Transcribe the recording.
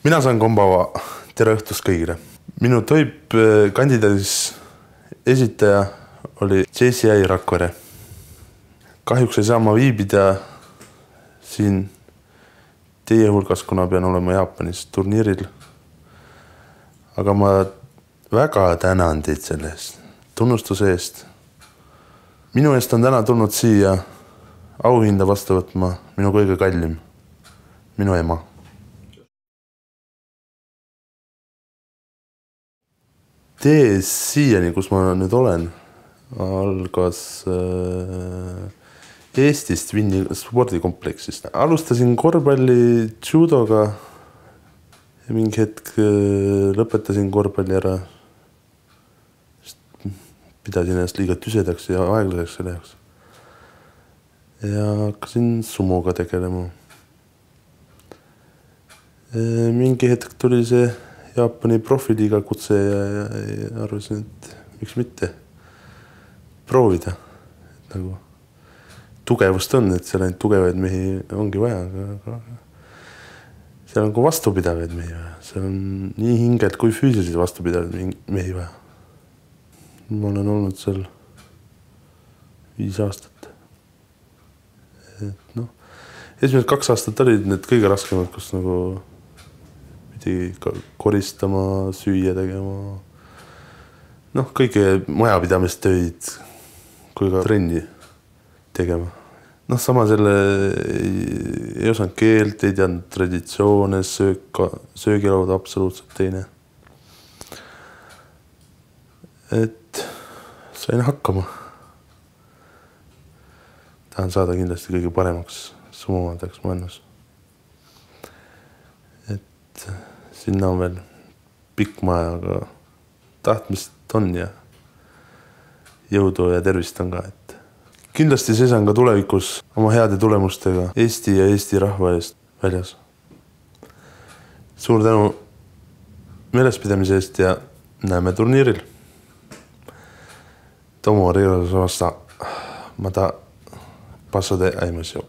Mina saan Kombava, tere õhtust kõigile. Minu toip kandidaadis esitaja oli JCI Rakvere. Kahjuks ei saa ma viibida siin teie hulgas, kuna pean olema Jaapanis turniiril. Aga ma väga tänan teid selle eest, tunnustuse eest. Minu eest on täna tulnud siia auhinda vastu võtma minu kõige kallim, minu ema. Tee siiani, kus ma nüüd olen, algas Eestist Vinni spordikompleksist. Alustasin korvpalli judoga ja mingi hetk lõpetasin korvpalli ära. Pidasin ennast liiga tüsedaks ja aeglaseks selle jaoks. Ja hakkasin sumoga tegelema. Mingi hetk tuli see Jaapani profiliiga kutse ja arvasin, et miks mitte proovida. Nagu tugevust on, et seal ainult tugevaid mehi ongi vaja, aga seal on ka vastupidavaid mehi vaja. Seal on nii hingelt kui füüsiliselt vastupidavaid mehi vaja. Ma olen olnud seal 5 aastat. Esimesed 2 aastat olid need kõige raskemad, kus nagu pidi koristama, süüa tegema. Kõige majapidamistöid kui ka trenni tegema. Sama selle ei osanud keelt, ei teadnud traditsioone, söögilaud absoluutselt teine. Et sain hakkama. Tahan saada kindlasti kõige paremaks sumomadaks maailmas. Et sinna on veel pikk maja, aga tahtmist on ja jõudu ja tervist on ka. Kindlasti seisan ka tulevikus oma heade tulemustega Eesti ja Eesti rahva eest väljas. Suur tänu meelespidamise eest ja näeme turniiril. Tomo Riilasvasta, mata pasade aimas jo.